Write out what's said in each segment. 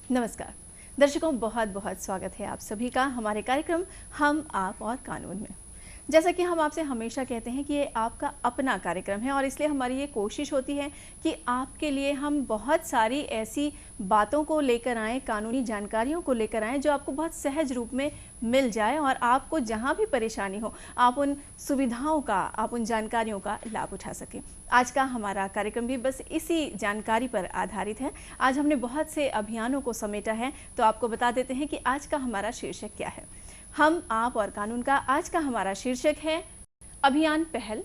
नमस्कार दर्शकों, बहुत बहुत स्वागत है आप सभी का हमारे कार्यक्रम हम आप और कानून में। जैसा कि हम आपसे हमेशा कहते हैं कि ये आपका अपना कार्यक्रम है और इसलिए हमारी ये कोशिश होती है कि आपके लिए हम बहुत सारी ऐसी बातों को लेकर आएँ, कानूनी जानकारियों को लेकर आएँ जो आपको बहुत सहज रूप में मिल जाए और आपको जहाँ भी परेशानी हो आप उन सुविधाओं का, आप उन जानकारियों का लाभ उठा सकें। आज का हमारा कार्यक्रम भी बस इसी जानकारी पर आधारित है। आज हमने बहुत से अभियानों को समेटा है, तो आपको बता देते हैं कि आज का हमारा शीर्षक क्या है। हम आप और कानून का आज का हमारा शीर्षक है अभियान पहल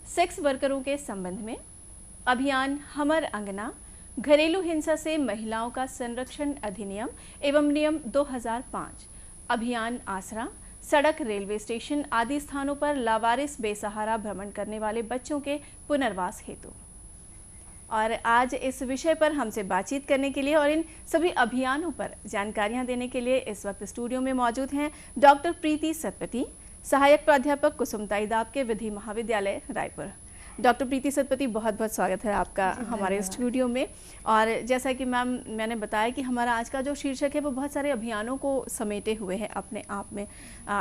सेक्स वर्करों के संबंध में, अभियान हमर अंगना, घरेलू हिंसा से महिलाओं का संरक्षण अधिनियम एवं नियम 2005, अभियान आसरा, सड़क, रेलवे स्टेशन आदि स्थानों पर लावारिस बेसहारा भ्रमण करने वाले बच्चों के पुनर्वास हेतु। और आज इस विषय पर हमसे बातचीत करने के लिए और इन सभी अभियानों पर जानकारियां देने के लिए इस वक्त स्टूडियो में मौजूद हैं डॉक्टर प्रीति सतपथी, सहायक प्राध्यापक कुसुमताई दाब के विधि महाविद्यालय रायपुर। डॉक्टर प्रीति सतपथी, बहुत बहुत स्वागत है आपका हमारे स्टूडियो में। और जैसा कि मैम मैंने बताया कि हमारा आज का जो शीर्षक है वो बहुत सारे अभियानों को समेटे हुए है अपने आप में,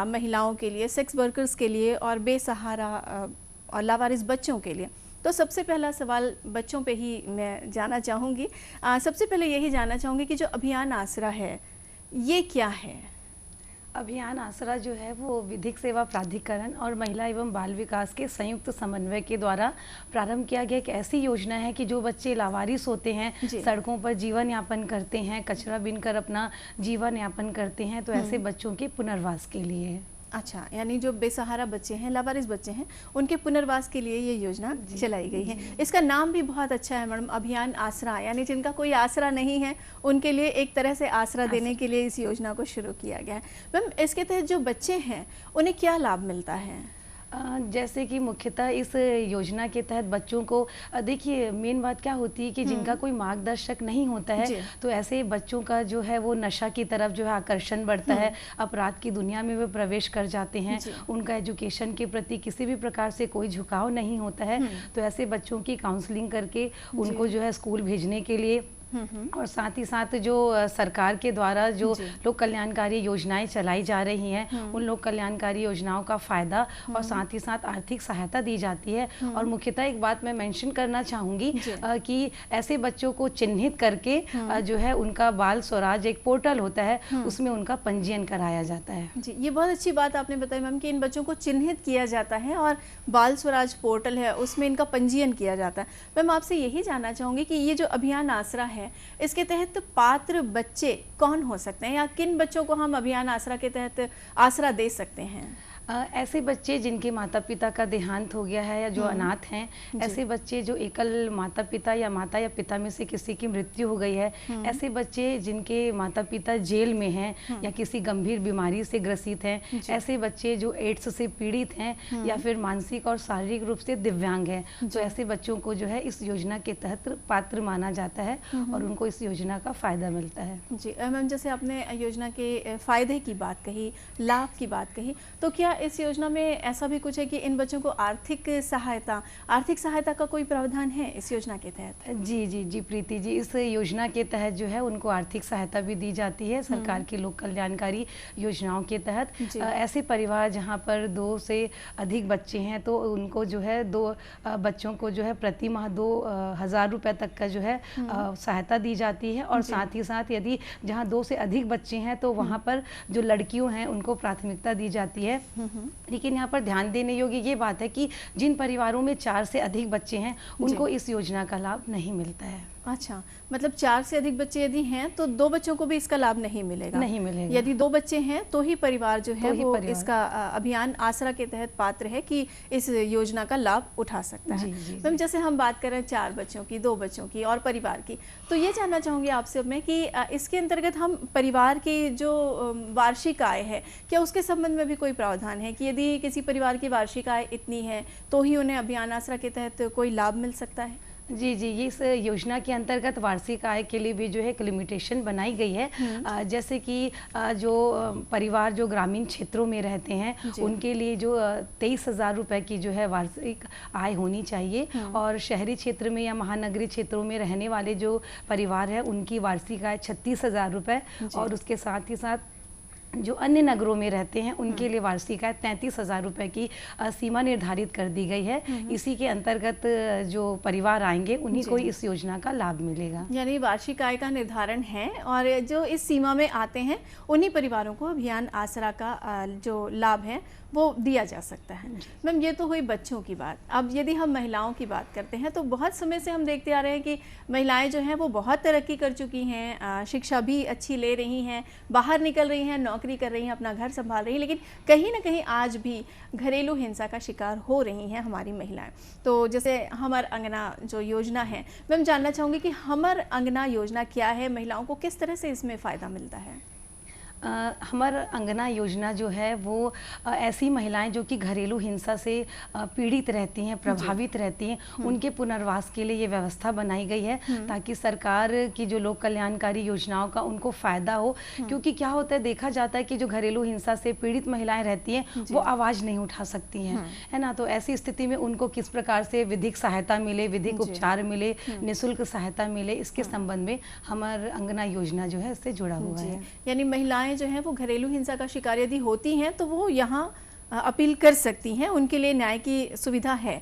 महिलाओं के लिए, सेक्स वर्कर्स के लिए और बेसहारा और लावारिस बच्चों के लिए। तो सबसे पहला सवाल बच्चों पे ही मैं जाना चाहूँगी। सबसे पहले यही जानना चाहूँगी कि जो अभियान आसरा है ये क्या है? अभियान आसरा जो है वो विधिक सेवा प्राधिकरण और महिला एवं बाल विकास के संयुक्त समन्वय के द्वारा प्रारंभ किया गया एक ऐसी योजना है कि जो बच्चे लावारिस होते हैं, सड़कों पर जीवन यापन करते हैं, कचरा बीनकर अपना जीवन यापन करते हैं, तो ऐसे बच्चों के पुनर्वास के लिए है। अच्छा, यानी जो बेसहारा बच्चे हैं, लावारिस बच्चे हैं, उनके पुनर्वास के लिए ये योजना चलाई गई है। इसका नाम भी बहुत अच्छा है मैडम, अभियान आसरा, यानी जिनका कोई आसरा नहीं है उनके लिए एक तरह से आसरा देने के लिए इस योजना को शुरू किया गया है। मैम, इसके तहत जो बच्चे हैं उन्हें क्या लाभ मिलता है? जैसे कि मुख्यतः इस योजना के तहत बच्चों को, देखिए मेन बात क्या होती है कि जिनका कोई मार्गदर्शक नहीं होता है, तो ऐसे बच्चों का जो है वो नशा की तरफ जो है आकर्षण बढ़ता है, अपराध की दुनिया में वे प्रवेश कर जाते हैं, उनका एजुकेशन के प्रति किसी भी प्रकार से कोई झुकाव नहीं होता है। तो ऐसे बच्चों की काउंसलिंग करके उनको जो है स्कूल भेजने के लिए और साथ ही साथ जो सरकार के द्वारा जो लोक कल्याणकारी योजनाएं चलाई जा रही हैं, उन लोक कल्याणकारी योजनाओं का फायदा और साथ ही साथ आर्थिक सहायता दी जाती है। और मुख्यतः एक बात मैं मेंशन करना चाहूँगी कि ऐसे बच्चों को चिन्हित करके जो है उनका बाल स्वराज एक पोर्टल होता है, उसमें उनका पंजीयन कराया जाता है। जी, ये बहुत अच्छी बात आपने बताई मैम कि इन बच्चों को चिन्हित किया जाता है और बाल स्वराज पोर्टल है उसमें इनका पंजीयन किया जाता है। मैम, आपसे यही जानना चाहूँगी कि ये जो अभियान आसरा है, इसके तहत पात्र बच्चे कौन हो सकते हैं या किन बच्चों को हम अभियान आसरा के तहत आसरा दे सकते हैं? ऐसे बच्चे जिनके माता पिता का देहांत हो गया है या जो अनाथ हैं, ऐसे बच्चे जो एकल माता पिता या पिता में से किसी की मृत्यु हो गई है, ऐसे बच्चे जिनके माता पिता जेल में हैं या किसी गंभीर बीमारी से ग्रसित हैं, ऐसे बच्चे जो एड्स से पीड़ित हैं या फिर मानसिक और शारीरिक रूप से दिव्यांग हैं, तो ऐसे बच्चों को जो है इस योजना के तहत पात्र माना जाता है और उनको इस योजना का फायदा मिलता है। जी मैम, जैसे आपने योजना के फायदे की बात कही, लाभ की बात कही, तो क्या इस योजना में ऐसा भी कुछ है कि इन बच्चों को आर्थिक सहायता का कोई प्रावधान है इस योजना के तहत? जी प्रीति जी, इस योजना के तहत जो है उनको आर्थिक सहायता भी दी जाती है सरकार की लोक कल्याणकारी योजनाओं के तहत। ऐसे परिवार जहां पर 2 से अधिक बच्चे हैं तो उनको जो है 2 बच्चों को जो है प्रति माह 2,000 रुपये तक का जो है सहायता दी जाती है। और साथ ही साथ यदि जहां 2 से अधिक बच्चे हैं तो वहां पर जो लड़कियों हैं उनको प्राथमिकता दी जाती है। लेकिन यहाँ पर ध्यान देने योग्य ये बात है कि जिन परिवारों में 4 से अधिक बच्चे हैं उनको इस योजना का लाभ नहीं मिलता है। अच्छा, मतलब 4 से अधिक बच्चे यदि हैं तो 2 बच्चों को भी इसका लाभ नहीं मिलेगा? नहीं मिलेगा। यदि 2 बच्चे हैं तो ही परिवार जो है वो परिवार। इसका अभियान आसरा के तहत पात्र है कि इस योजना का लाभ उठा सकता है। मैम, जैसे हम बात करें 4 बच्चों की, 2 बच्चों की और परिवार की, तो ये जानना चाहूँगी आपसे मैं कि इसके अंतर्गत हम परिवार की जो वार्षिक आय है, क्या उसके संबंध में भी कोई प्रावधान है कि यदि किसी परिवार की वार्षिक आय इतनी है तो ही उन्हें अभियान आसरा के तहत कोई लाभ मिल सकता है? जी जी, ये इस योजना के अंतर्गत वार्षिक आय के लिए भी जो है एक लिमिटेशन बनाई गई है। जैसे कि जो परिवार जो ग्रामीण क्षेत्रों में रहते हैं उनके लिए जो 23,000 रुपये की जो है वार्षिक आय होनी चाहिए, और शहरी क्षेत्र में या महानगरीय क्षेत्रों में रहने वाले जो परिवार है उनकी वार्षिक आय 36,000 रुपये, और उसके साथ ही साथ जो अन्य नगरों में रहते हैं उनके लिए वार्षिक आय 33,000 रुपये की सीमा निर्धारित कर दी गई है। इसी के अंतर्गत जो परिवार आएंगे उन्हीं को इस योजना का लाभ मिलेगा। यानी वार्षिक आय का निर्धारण है और जो इस सीमा में आते हैं उन्हीं परिवारों को अभियान आसरा का जो लाभ है वो दिया जा सकता है। मैम, ये तो हुई बच्चों की बात। अब यदि हम महिलाओं की बात करते हैं तो बहुत समय से हम देखते आ रहे हैं कि महिलाएं जो हैं वो बहुत तरक्की कर चुकी हैं, शिक्षा भी अच्छी ले रही हैं, बाहर निकल रही हैं, नौकरी कर रही हैं, अपना घर संभाल रही हैं, लेकिन कहीं ना कहीं आज भी घरेलू हिंसा का शिकार हो रही हैं हमारी महिलाएं। तो जैसे हमर अंगना जो योजना है, मैम जानना चाहूँगी कि हमर अंगना योजना क्या है, महिलाओं को किस तरह से इसमें फ़ायदा मिलता है? हमर अंगना योजना जो है वो ऐसी महिलाएं जो कि घरेलू हिंसा से पीड़ित रहती हैं, प्रभावित रहती हैं, उनके पुनर्वास के लिए ये व्यवस्था बनाई गई है ताकि सरकार की जो लोक कल्याणकारी योजनाओं का उनको फ़ायदा हो। क्योंकि क्या होता है, देखा जाता है कि जो घरेलू हिंसा से पीड़ित महिलाएं रहती हैं वो आवाज़ नहीं उठा सकती हैं, है ना। तो ऐसी स्थिति में उनको किस प्रकार से विधिक सहायता मिले, विधिक उपचार मिले, निःशुल्क सहायता मिले, इसके संबंध में हमर अंगना योजना जो है इससे जुड़ा हुआ है। यानी महिलाएं जो हैं वो घरेलू हिंसा का शिकार यदि होती हैं तो वो यहाँ अपील कर सकती हैं, उनके लिए न्याय की सुविधा है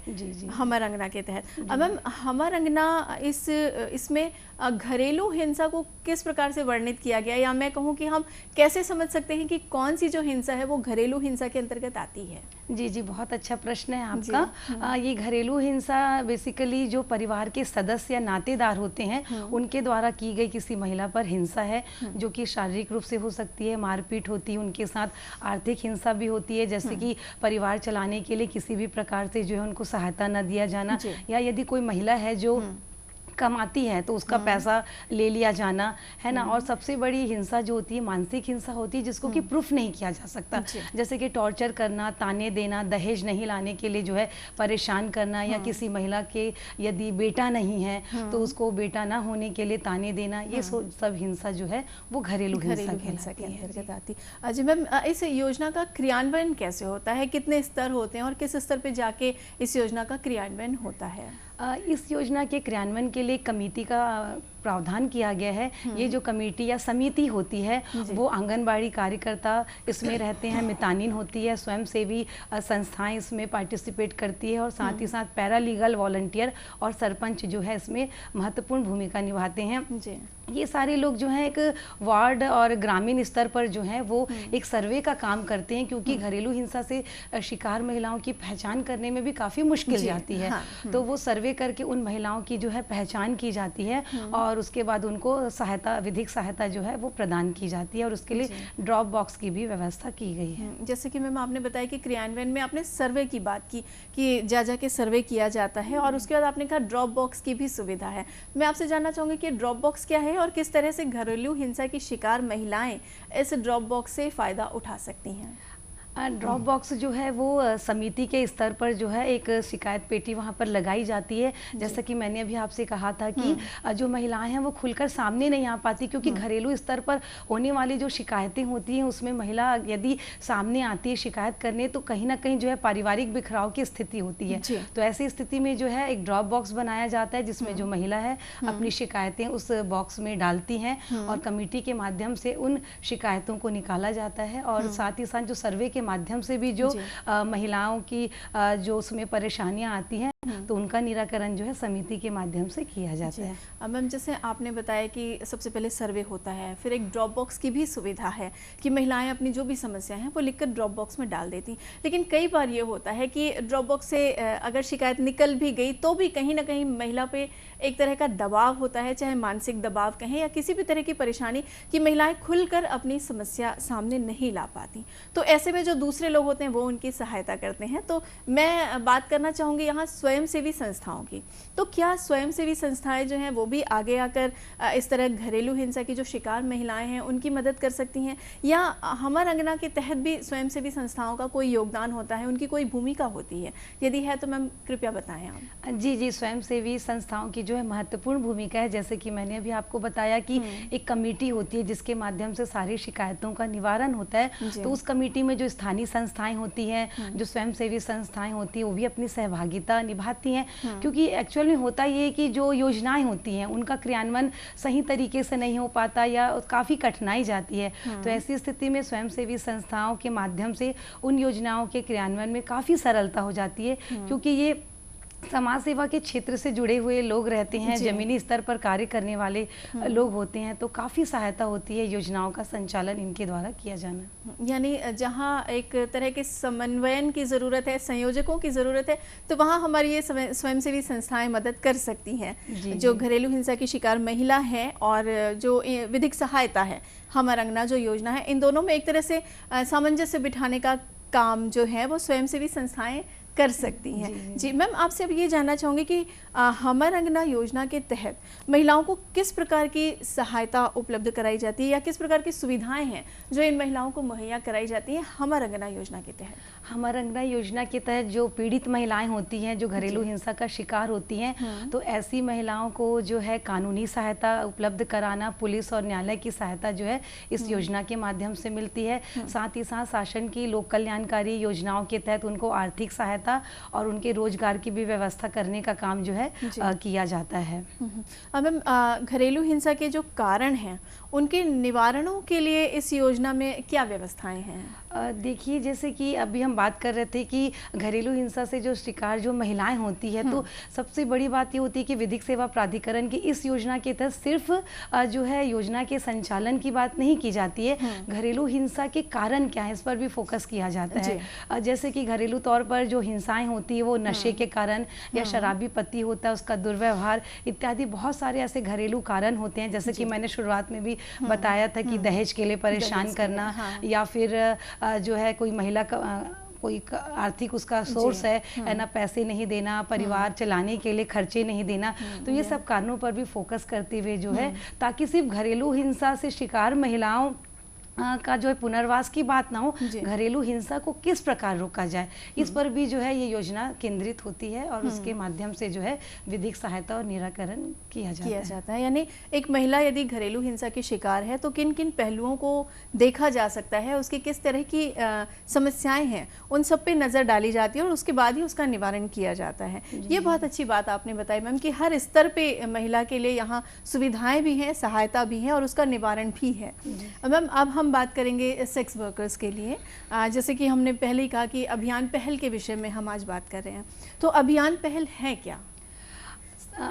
हमर अंगना के तहत। अब मैम, हमर अंगना इसमें घरेलू हिंसा को किस प्रकार से वर्णित किया गया, या मैं कहूँ कि हम कैसे समझ सकते हैं कि कौन सी जो हिंसा है वो घरेलू हिंसा के अंतर्गत आती है? जी जी, बहुत अच्छा प्रश्न है आपका। ये घरेलू हिंसा बेसिकली जो परिवार के सदस्य या नातेदार होते हैं उनके द्वारा की गई किसी महिला पर हिंसा है, जो कि शारीरिक रूप से हो सकती है, मारपीट होती है, उनके साथ आर्थिक हिंसा भी होती है, जैसे कि परिवार चलाने के लिए किसी भी प्रकार से जो है उनको सहायता न दिया जाना, या यदि कोई महिला है जो कमाती है तो उसका पैसा ले लिया जाना, है ना। और सबसे बड़ी हिंसा जो होती है मानसिक हिंसा होती है, जिसको कि प्रूफ नहीं किया जा सकता, जैसे कि टॉर्चर करना, ताने देना, दहेज नहीं लाने के लिए जो है परेशान करना, या किसी महिला के यदि बेटा नहीं है तो उसको बेटा ना होने के लिए ताने देना, ये सब हिंसा जो है वो घरेलू हिंसा के अंतर्गत आती है। जी मैम, इस योजना का क्रियान्वयन कैसे होता है, कितने स्तर होते हैं और किस स्तर पे जाके इस योजना का क्रियान्वयन होता है? इस योजना के क्रियान्वयन के लिए कमेटी का प्रावधान किया गया है। ये जो कमेटी या समिति होती है वो आंगनबाड़ी कार्यकर्ता इसमें रहते हैं, मितानिन होती है, स्वयंसेवी संस्थाएं इसमें पार्टिसिपेट करती है, और साथ ही साथ पैरालीगल वॉलंटियर और सरपंच जो है इसमें महत्वपूर्ण भूमिका निभाते हैं। ये सारे लोग जो हैं एक वार्ड और ग्रामीण स्तर पर जो है वो एक सर्वे का काम करते हैं, क्योंकि घरेलू हिंसा से शिकार महिलाओं की पहचान करने में भी काफ़ी मुश्किल जाती है। तो वो सर्वे करके उन महिलाओं की जो है पहचान की जाती है, और उसके बाद उनको सहायता, विधिक सहायता जो है वो प्रदान की जाती है, और उसके लिए ड्रॉप बॉक्स की भी व्यवस्था की गई है। जैसे कि मैम आपने बताया कि क्रियान्वयन में आपने सर्वे की बात की कि जा के सर्वे किया जाता है, और उसके बाद आपने कहा ड्रॉप बॉक्स की भी सुविधा है। मैं आपसे जानना चाहूँगी कि ड्रॉप बॉक्स क्या है और किस तरह से घरेलू हिंसा की शिकार महिलाएं इस ड्रॉप बॉक्स से फ़ायदा उठा सकती हैं? ड्रॉप बॉक्स जो है वो समिति के स्तर पर जो है एक शिकायत पेटी वहाँ पर लगाई जाती है। जैसा कि मैंने अभी आपसे कहा था कि जो महिलाएं हैं वो खुलकर सामने नहीं आ पाती, क्योंकि घरेलू स्तर पर होने वाली जो शिकायतें होती हैं उसमें महिला यदि सामने आती है शिकायत करने तो कहीं ना कहीं जो है पारिवारिक बिखराव की स्थिति होती है। तो ऐसी स्थिति में जो है एक ड्रॉप बॉक्स बनाया जाता है, जिसमें जो महिला है अपनी शिकायतें उस बॉक्स में डालती हैं, और कमेटी के माध्यम से उन शिकायतों को निकाला जाता है, और साथ ही साथ जो सर्वे के माध्यम से भी जो महिलाओं की जो उसमें परेशानियां आती हैं तो उनका निराकरण जो है समिति के माध्यम से किया जाता है। मैम, जैसे आपने बताया कि सबसे पहले सर्वे होता है, फिर एक ड्रॉप बॉक्स की भी सुविधा है कि महिलाएं अपनी जो भी समस्याएं हैं वो लिखकर ड्रॉप बॉक्स में डाल देती, लेकिन कई बार ये होता है कि ड्रॉप बॉक्स से अगर शिकायत निकल भी गई तो भी कहीं ना कहीं महिला पे एक तरह का दबाव होता है, चाहे मानसिक दबाव कहें या किसी भी तरह की परेशानी, कि महिलाएं खुलकर अपनी समस्या सामने नहीं ला पाती। तो ऐसे में जो दूसरे लोग होते हैं वो उनकी सहायता करते हैं। तो मैं बात करना चाहूँगी यहाँ स्वयंसेवी संस्थाओं की। तो क्या स्वयंसेवी संस्थाएं जो हैं वो भी आगे आकर इस तरह घरेलू हिंसा की जो शिकार महिलाएं हैं उनकी मदद कर सकती हैं, या हमर अंगना के तहत भी स्वयंसेवी संस्थाओं का कोई योगदान होता है, उनकी कोई भूमिका होती है? यदि है तो मैम कृपया बताएं आप। जी, स्वयंसेवी संस्थाओं की जो है महत्वपूर्ण भूमिका है। जैसे कि मैंने अभी आपको बताया कि एक कमेटी होती है जिसके माध्यम से सारी शिकायतों का निवारण होता है। तो उस कमेटी में जो स्थानीय संस्थाएं होती हैं, जो स्वयंसेवी संस्थाएं होती हैं, वो भी अपनी सहभागिता निभाती हैं। क्योंकि एक्चुअल में होता ये है कि जो योजनाएं होती हैं उनका क्रियान्वयन सही तरीके से नहीं हो पाता या काफ़ी कठिनाई जाती है। तो ऐसी स्थिति में स्वयंसेवी संस्थाओं के माध्यम से उन योजनाओं के क्रियान्वयन में काफ़ी सरलता हो जाती है, क्योंकि ये समाज सेवा के क्षेत्र से जुड़े हुए लोग रहते हैं, जमीनी स्तर पर कार्य करने वाले लोग होते हैं, तो काफ़ी सहायता होती है योजनाओं का संचालन इनके द्वारा किया जाना। यानी जहां एक तरह के समन्वयन की ज़रूरत है, संयोजकों की ज़रूरत है, तो वहां हमारी ये स्वयंसेवी संस्थाएं मदद कर सकती हैं। जो घरेलू हिंसा की शिकार महिला है और जो विधिक सहायता है, हमर अंगना जो योजना है, इन दोनों में एक तरह से सामंजस्य बिठाने का काम जो है वो स्वयंसेवी संस्थाएं कर सकती हैं। जी मैम, आपसे अब ये जानना चाहूँगी कि हमर अंगना योजना के तहत महिलाओं को किस प्रकार की सहायता उपलब्ध कराई जाती है, या किस प्रकार की सुविधाएं हैं जो इन महिलाओं को मुहैया कराई जाती हैं हमर अंगना योजना के तहत? हमर अंगना योजना के तहत जो पीड़ित महिलाएं होती हैं, जो घरेलू हिंसा का शिकार होती हैं, तो ऐसी महिलाओं को जो है कानूनी सहायता उपलब्ध कराना, पुलिस और न्यायालय की सहायता जो है इस योजना के माध्यम से मिलती है। साथ ही साथ शासन की लोक कल्याणकारी योजनाओं के तहत उनको आर्थिक सहायता और उनके रोजगार की भी व्यवस्था करने का काम जो है किया जाता है। मैम, घरेलू हिंसा के जो कारण हैं उनके निवारणों के लिए इस योजना में क्या व्यवस्थाएं हैं? देखिए, जैसे कि अभी हम बात कर रहे थे कि घरेलू हिंसा से जो शिकार जो महिलाएं होती है, तो सबसे बड़ी बात ये होती है कि विधिक सेवा प्राधिकरण की इस योजना के तहत सिर्फ जो है योजना के संचालन की बात नहीं की जाती है, घरेलू हिंसा के कारण क्या है इस पर भी फोकस किया जाता है। जैसे कि घरेलू तौर पर जो हिंसाएं होती है वो नशे के कारण, या शराबी पति होता है उसका दुर्व्यवहार इत्यादि बहुत सारे ऐसे घरेलू कारण होते हैं। जैसे कि मैंने शुरुआत में भी बताया था कि दहेज के लिए परेशान करना, या फिर जो है कोई महिला का कोई आर्थिक उसका सोर्स है ना, पैसे नहीं देना, परिवार चलाने के लिए खर्चे नहीं देना, तो ये सब कारणों पर भी फोकस करते हुए जो है, ताकि सिर्फ घरेलू हिंसा से शिकार महिलाओं का जो है पुनर्वास की बात ना हो, घरेलू हिंसा को किस प्रकार रोका जाए इस पर भी जो है ये योजना केंद्रित होती है, और उसके माध्यम से जो है विधिक सहायता और निराकरण किया जाता है। यानी एक महिला यदि घरेलू हिंसा की शिकार है तो किन किन पहलुओं को देखा जा सकता है, उसकी किस तरह की समस्याएं हैं, उन सब पे नज़र डाली जाती है और उसके बाद ही उसका निवारण किया जाता है। ये बहुत अच्छी बात आपने बताई मैम कि हर स्तर पे महिला के लिए यहाँ सुविधाएं भी हैं, सहायता भी है और उसका निवारण भी है। मैम, अब हम बात करेंगे सेक्स वर्कर्स के लिए। जैसे कि हमने पहले ही कहा कि अभियान पहल के विषय में हम आज बात कर रहे हैं, तो अभियान पहल है क्या?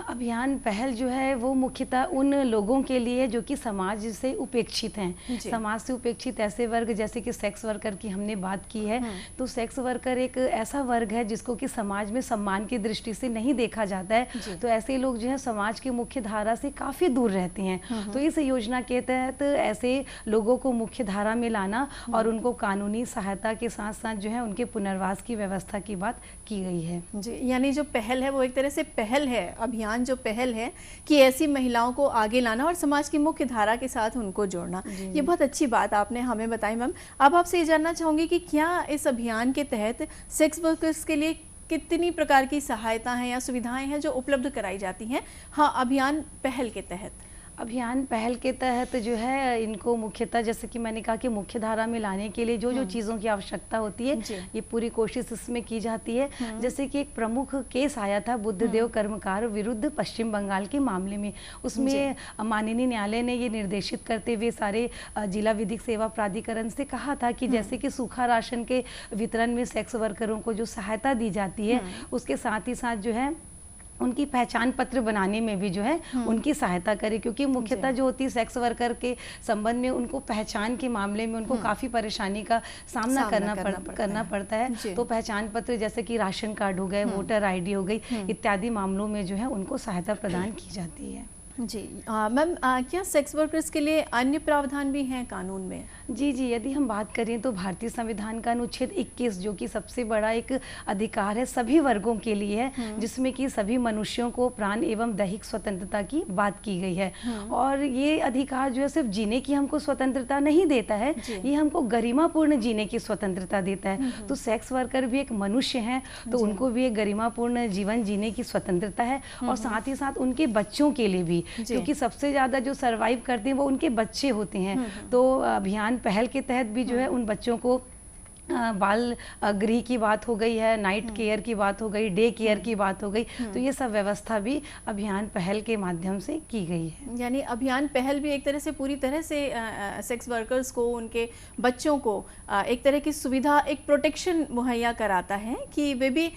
अभियान पहल जो है वो मुख्यतः उन लोगों के लिए जो कि समाज से उपेक्षित हैं। समाज से उपेक्षित ऐसे वर्ग, जैसे कि सेक्स वर्कर की हमने बात की है, तो सेक्स वर्कर एक ऐसा वर्ग है जिसको कि समाज में सम्मान की दृष्टि से नहीं देखा जाता है। तो ऐसे लोग जो है समाज की मुख्य धारा से काफ़ी दूर रहते हैं। तो इस योजना के तहत ऐसे लोगों को मुख्य धारा में लाना और उनको कानूनी सहायता के साथ साथ जो है उनके पुनर्वास की व्यवस्था की बात की गई है। जी, यानी जो पहल है वो एक तरह से पहल है, अभियान जो पहल है कि ऐसी महिलाओं को आगे लाना और समाज की मुख्य धारा के साथ उनको जोड़ना। ये बहुत अच्छी बात आपने हमें बताई मैम। अब आपसे ये जानना चाहूँगी कि क्या इस अभियान के तहत सेक्स वर्कर्स के लिए कितनी प्रकार की सहायता हैं या सुविधाएं हैं जो उपलब्ध कराई जाती हैं हाँ अभियान पहल के तहत? अभियान पहल के तहत जो है इनको मुख्यतः जैसे कि मैंने कहा कि मुख्य धारा में लाने के लिए जो जो चीज़ों की आवश्यकता होती है ये पूरी कोशिश इसमें की जाती है। जैसे कि एक प्रमुख केस आया था बुद्धदेव कर्मकार विरुद्ध पश्चिम बंगाल के मामले में, उसमें माननीय न्यायालय ने ये निर्देशित करते हुए सारे जिला विधिक सेवा प्राधिकरण से कहा था कि जैसे कि सूखा राशन के वितरण में सेक्स वर्करों को जो सहायता दी जाती है उसके साथ ही साथ जो है उनकी पहचान पत्र बनाने में भी जो है उनकी सहायता करे, क्योंकि मुख्यतः जो होती है सेक्स वर्कर के संबंध में उनको पहचान के मामले में उनको काफ़ी परेशानी का सामना करना पड़ता है। तो पहचान पत्र जैसे कि राशन कार्ड हो गए, वोटर आईडी हो गई, इत्यादि मामलों में जो है उनको सहायता प्रदान की जाती है। जी मैम, क्या सेक्स वर्कर्स के लिए अन्य प्रावधान भी हैं कानून में? जी, यदि हम बात करें तो भारतीय संविधान का अनुच्छेद 21 जो कि सबसे बड़ा एक अधिकार है सभी वर्गों के लिए है, जिसमें कि सभी मनुष्यों को प्राण एवं दैहिक स्वतंत्रता की बात की गई है। और ये अधिकार जो है सिर्फ जीने की हमको स्वतंत्रता नहीं देता है, ये हमको गरिमापूर्ण जीने की स्वतंत्रता देता है। तो सेक्स वर्कर भी एक मनुष्य हैं, तो उनको भी एक गरिमापूर्ण जीवन जीने की स्वतंत्रता है, और साथ ही साथ उनके बच्चों के लिए भी, क्योंकि सबसे ज़्यादा जो सरवाइव करते हैं वो उनके बच्चे होते हैं। तो अभियान पहल के तहत भी जो है उन बच्चों को बाल गृह की बात हो गई है, नाइट केयर की बात हो गई, डे केयर की बात हो गई, तो ये सब व्यवस्था भी अभियान पहल के माध्यम से की गई है। यानी अभियान पहल भी एक तरह से पूरी तरह से सेक्स वर्कर्स को, उनके बच्चों को एक तरह की सुविधा, एक प्रोटेक्शन मुहैया कराता है कि वे भी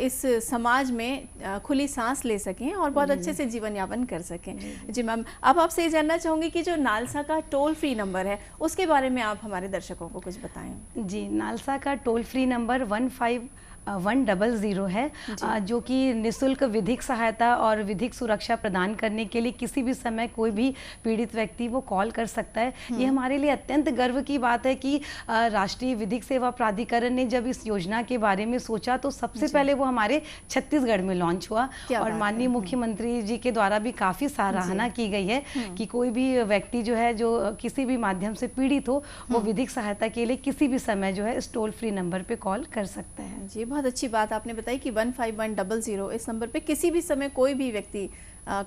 इस समाज में खुली सांस ले सकें और बहुत अच्छे से जीवन यापन कर सकें। जी मैम, अब आपसे ये जानना चाहूँगी कि जो नालसा का टोल फ्री नंबर है उसके बारे में आप हमारे दर्शकों को कुछ बताएं। जी, नालसा का टोल फ्री नंबर 15100 है, जो कि निःशुल्क विधिक सहायता और विधिक सुरक्षा प्रदान करने के लिए किसी भी समय कोई भी पीड़ित व्यक्ति वो कॉल कर सकता है। ये हमारे लिए अत्यंत गर्व की बात है कि राष्ट्रीय विधिक सेवा प्राधिकरण ने जब इस योजना के बारे में सोचा तो सबसे पहले वो हमारे छत्तीसगढ़ में लॉन्च हुआ, और माननीय मुख्यमंत्री जी के द्वारा भी काफ़ी सराहना की गई है कि कोई भी व्यक्ति जो है जो किसी भी माध्यम से पीड़ित हो वो विधिक सहायता के लिए किसी भी समय जो है इस टोल फ्री नंबर पे कॉल कर सकता है। जी, बहुत अच्छी बात आपने बताई कि 15100 इस नंबर पे किसी भी समय कोई भी व्यक्ति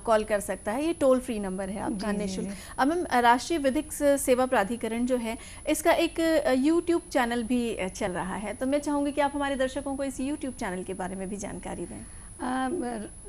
कॉल कर सकता है। ये टोल फ्री नंबर है आपका निःशुल्क। अब मैम, राष्ट्रीय विधिक सेवा प्राधिकरण जो है इसका एक यूट्यूब चैनल भी चल रहा है, तो मैं चाहूँगी कि आप हमारे दर्शकों को इस यूट्यूब चैनल के बारे में भी जानकारी दें।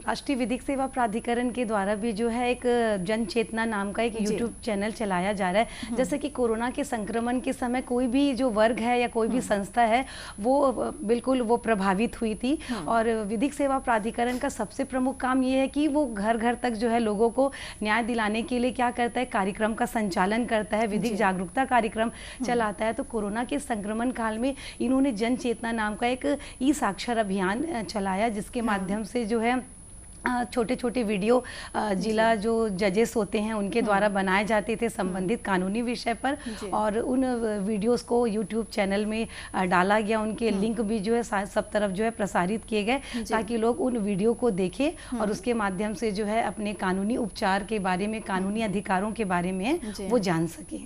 राष्ट्रीय विधिक सेवा प्राधिकरण के द्वारा भी जो है एक जन चेतना नाम का एक यूट्यूब चैनल चलाया जा रहा है। जैसे कि कोरोना के संक्रमण के समय कोई भी जो वर्ग है या कोई भी संस्था है वो बिल्कुल वो प्रभावित हुई थी, और विधिक सेवा प्राधिकरण का सबसे प्रमुख काम ये है कि वो घर घर तक जो है लोगों को न्याय दिलाने के लिए क्या करता है, कार्यक्रम का संचालन करता है, विधिक जागरूकता कार्यक्रम चलाता है। तो कोरोना के संक्रमण काल में इन्होंने जन चेतना नाम का एक ई साक्षर अभियान चलाया, जिसके माध्यम से जो है छोटे छोटे वीडियो जिला जो जजेस होते हैं उनके द्वारा बनाए जाते थे संबंधित कानूनी विषय पर, और उन वीडियोस को यूट्यूब चैनल में डाला गया। उनके लिंक भी जो है सब तरफ जो है प्रसारित किए गए, ताकि लोग उन वीडियो को देखें और उसके माध्यम से जो है अपने कानूनी उपचार के बारे में, कानूनी अधिकारों के बारे में वो जान सकें।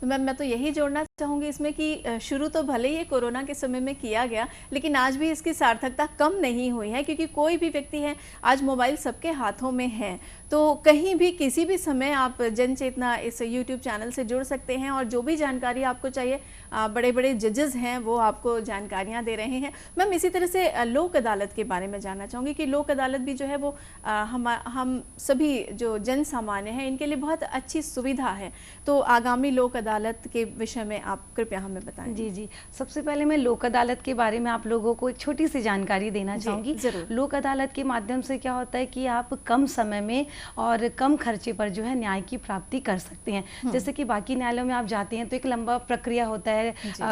तो मैम, मैं तो यही जोड़ना चाहूँगी इसमें कि शुरू तो भले ही कोरोना के समय में किया गया, लेकिन आज भी इसकी सार्थकता कम नहीं हुई है, क्योंकि कोई भी व्यक्ति है, आज मोबाइल सबके हाथों में है, तो कहीं भी किसी भी समय आप जन चेतना इस YouTube चैनल से जुड़ सकते हैं, और जो भी जानकारी आपको चाहिए, बड़े बड़े जजेस हैं वो आपको जानकारियां दे रहे हैं। मैम, इसी तरह से लोक अदालत के बारे में जानना चाहूँगी कि लोक अदालत भी जो है वो हम सभी जो जन सामान्य हैं इनके लिए बहुत अच्छी सुविधा है, तो आगामी लोक अदालत के विषय में आप कृपया हमें बताएं। जी, सबसे पहले मैं लोक अदालत के बारे में आप लोगों को एक छोटी सी जानकारी देना चाहूँगी। लोक अदालत के माध्यम से क्या होता है कि आप कम समय में और कम खर्चे पर जो है न्याय की प्राप्ति कर सकते हैं। जैसे कि बाकी न्यायालयों में आप जाते हैं तो एक लंबा प्रक्रिया होता है,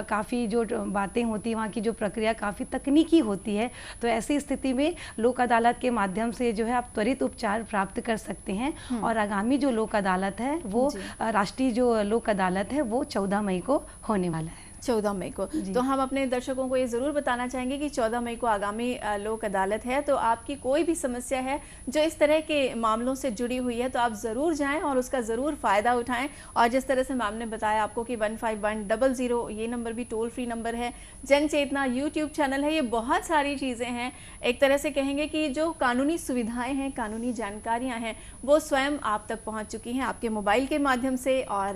काफ़ी जो बातें होती हैं वहाँ की जो प्रक्रिया काफ़ी तकनीकी होती है, तो ऐसी स्थिति में लोक अदालत के माध्यम से जो है आप त्वरित उपचार प्राप्त कर सकते हैं। और आगामी जो लोक अदालत है वो राष्ट्रीय जो लोक अदालत है वो 14 मई को होने वाला है। 14 मई को। तो हम अपने दर्शकों को ये ज़रूर बताना चाहेंगे कि 14 मई को आगामी लोक अदालत है, तो आपकी कोई भी समस्या है जो इस तरह के मामलों से जुड़ी हुई है तो आप ज़रूर जाएं और उसका ज़रूर फ़ायदा उठाएं। और जिस तरह से मैम ने बताया आपको कि 15100 ये नंबर भी टोल फ्री नंबर है, जन चेतना यूट्यूब चैनल है, ये बहुत सारी चीज़ें हैं। एक तरह से कहेंगे कि जो कानूनी सुविधाएँ हैं, कानूनी जानकारियाँ हैं, वो स्वयं आप तक पहुँच चुकी हैं आपके मोबाइल के माध्यम से और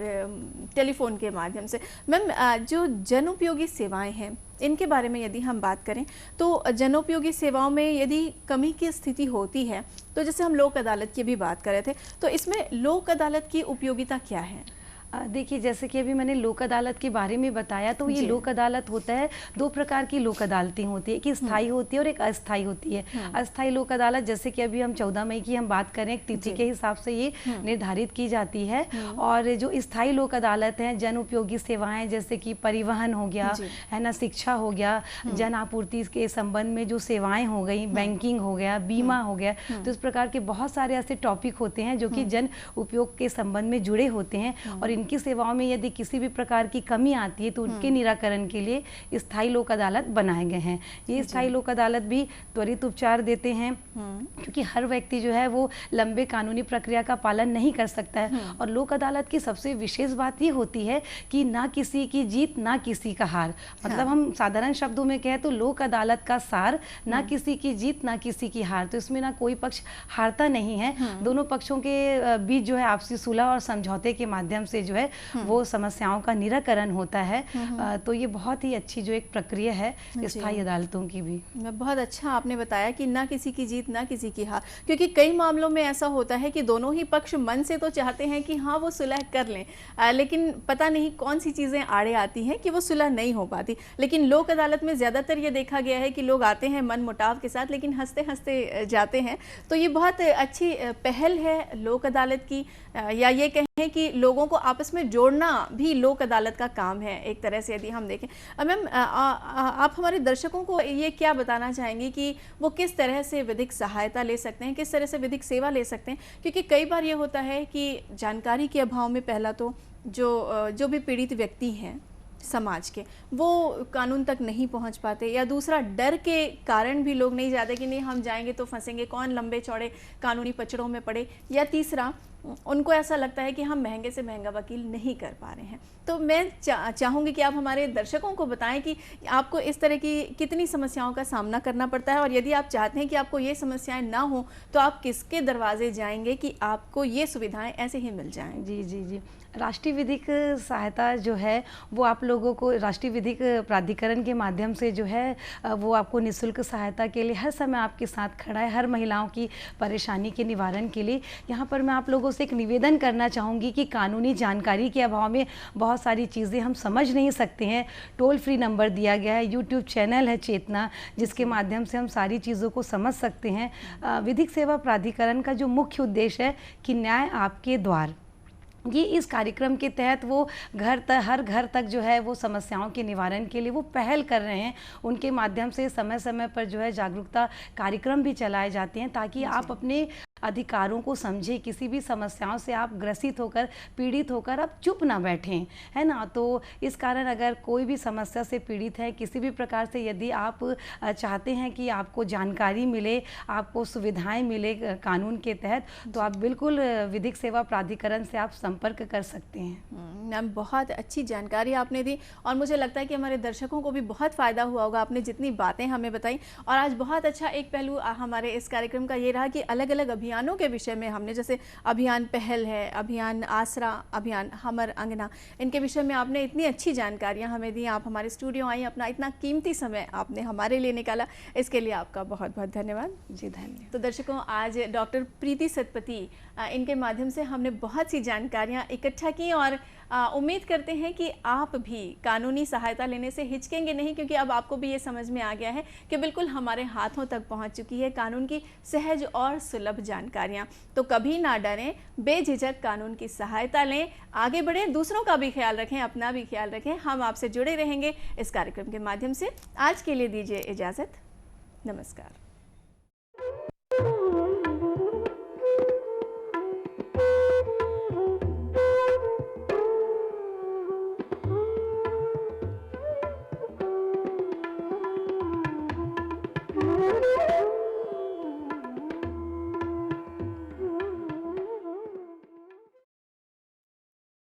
टेलीफोन के माध्यम से। मैम, जो जनोपयोगी सेवाएं हैं इनके बारे में यदि हम बात करें तो जनोपयोगी सेवाओं में यदि कमी की स्थिति होती है तो जैसे हम लोक अदालत की भी बात कर रहे थे, तो इसमें लोक अदालत की उपयोगिता क्या है? देखिए, जैसे कि अभी मैंने लोक अदालत के बारे में बताया, तो ये लोक अदालत होता है, दो प्रकार की लोक अदालतें होती है, एक स्थायी होती है और एक अस्थायी होती है। अस्थायी लोक अदालत जैसे कि अभी हम 14 मई की हम बात करें, एक तिथि के हिसाब से ये निर्धारित की जाती है। और जो स्थायी लोक अदालत हैं, जन उपयोगी सेवाएं जैसे कि परिवहन हो गया, है ना, शिक्षा हो गया, जन आपूर्ति के संबंध में जो सेवाएं हो गई, बैंकिंग हो गया, बीमा हो गया, तो इस प्रकार के बहुत सारे ऐसे टॉपिक होते हैं जो कि जन उपयोग के संबंध में जुड़े होते हैं। और इनकी सेवाओं में यदि किसी भी प्रकार की कमी आती है तो उनके निराकरण के लिए स्थायी लोक अदालत बनाए गए हैं। ये स्थायी लोक अदालत भी त्वरित उपचार देते हैं, क्योंकि हर व्यक्ति जो है वो लंबे कानूनी प्रक्रिया का पालन नहीं कर सकता है। और लोक अदालत की सबसे विशेष बात ये होती है कि ना किसी की जीत ना किसी का हार। मतलब हम साधारण शब्दों में कहें तो लोक अदालत का सार, ना किसी की जीत ना किसी की हार। तो इसमें ना कोई पक्ष हारता नहीं है, दोनों पक्षों के बीच जो है आपसी सुलह और समझौते के माध्यम से जो है वो समस्याओं का निराकरण होता है। तो ये बहुत ही अच्छी जो एक प्रक्रिया है स्थायी अदालतों की भी। बहुत अच्छा आपने बताया कि ना किसी की जीत ना किसी की हार, क्योंकि कई मामलों में ऐसा होता है कि दोनों ही पक्ष मन से तो चाहते हैं कि हाँ वो सुलह कर लें, लेकिन पता नहीं कौन सी चीज़ें आड़े आती हैं कि वो सुलह नहीं हो पाती। लेकिन लोक अदालत में ज़्यादातर ये देखा गया है कि लोग आते हैं मन मुटाव के साथ, लेकिन हंसते हंसते जाते हैं। तो ये बहुत अच्छी पहल है लोक अदालत की, या ये कहें कि लोगों को आपस में जोड़ना भी लोक अदालत का काम है एक तरह से यदि हम देखें। मैम, आप हमारे दर्शकों को ये क्या बताना चाहेंगे कि वो किस तरह से विधिक सहायता ले सकते हैं, किस तरह से विधिक सेवा ले सकते हैं? क्योंकि कई बार ये होता है कि जानकारी के अभाव में पहला तो जो भी पीड़ित व्यक्ति हैं समाज के, वो कानून तक नहीं पहुंच पाते, या दूसरा डर के कारण भी लोग नहीं जाते कि नहीं हम जाएंगे तो फंसेंगे, कौन लंबे चौड़े कानूनी पचड़ों में पड़े, या तीसरा उनको ऐसा लगता है कि हम महंगे से महंगा वकील नहीं कर पा रहे हैं। तो मैं चाहूँगी कि आप हमारे दर्शकों को बताएं कि आपको इस तरह की कितनी समस्याओं का सामना करना पड़ता है, और यदि आप चाहते हैं कि आपको ये समस्याएं ना हो तो आप किसके दरवाजे जाएंगे कि आपको ये सुविधाएं ऐसे ही मिल जाएं? जी जी जी, राष्ट्रीय विधिक सहायता जो है वो आप लोगों को राष्ट्रीय विधिक प्राधिकरण के माध्यम से जो है वो आपको निःशुल्क सहायता के लिए हर समय आपके साथ खड़ा है, हर महिलाओं की परेशानी के निवारण के लिए। यहाँ पर मैं आप लोगों से एक निवेदन करना चाहूँगी कि कानूनी जानकारी के अभाव में बहुत सारी चीज़ें हम समझ नहीं सकते हैं। टोल फ्री नंबर दिया गया है, यूट्यूब चैनल है चेतना, जिसके माध्यम से हम सारी चीज़ों को समझ सकते हैं। विधिक सेवा प्राधिकरण का जो मुख्य उद्देश्य है कि न्याय आपके द्वार, ये इस कार्यक्रम के तहत वो हर घर तक जो है वो समस्याओं के निवारण के लिए वो पहल कर रहे हैं। उनके माध्यम से समय समय पर जो है जागरूकता कार्यक्रम भी चलाए जाते हैं, ताकि आप अपने अधिकारों को समझें, किसी भी समस्याओं से आप ग्रसित होकर पीड़ित होकर आप चुप ना बैठें, है ना। तो इस कारण अगर कोई भी समस्या से पीड़ित है, किसी भी प्रकार से यदि आप चाहते हैं कि आपको जानकारी मिले, आपको सुविधाएं मिले कानून के तहत, तो आप बिल्कुल विधिक सेवा प्राधिकरण से आप संपर्क कर सकते हैं। मैम, बहुत अच्छी जानकारी आपने दी, और मुझे लगता है कि हमारे दर्शकों को भी बहुत फ़ायदा हुआ होगा आपने जितनी बातें हमें बताई। और आज बहुत अच्छा एक पहलू हमारे इस कार्यक्रम का ये रहा कि अलग अलग अभियानों के विषय में हमने, जैसे अभियान पहल है, अभियान आसरा, अभियान हमर अंगना, इनके विषय में आपने इतनी अच्छी जानकारियां हमें दी। आप हमारे स्टूडियो आई, अपना इतना कीमती समय आपने हमारे लिए निकाला, इसके लिए आपका बहुत बहुत धन्यवाद। जी धन्यवाद। तो दर्शकों, आज डॉक्टर प्रीति सतपथी, इनके माध्यम से हमने बहुत सी जानकारियां इकट्ठा की, और उम्मीद करते हैं कि आप भी कानूनी सहायता लेने से हिचकेंगे नहीं, क्योंकि अब आपको भी ये समझ में आ गया है कि बिल्कुल हमारे हाथों तक पहुंच चुकी है कानून की सहज और सुलभ जानकारियां। तो कभी ना डरें, बेझिझक कानून की सहायता लें, आगे बढ़ें, दूसरों का भी ख्याल रखें, अपना भी ख्याल रखें। हम आपसे जुड़े रहेंगे इस कार्यक्रम के माध्यम से। आज के लिए दीजिए इजाज़त, नमस्कार।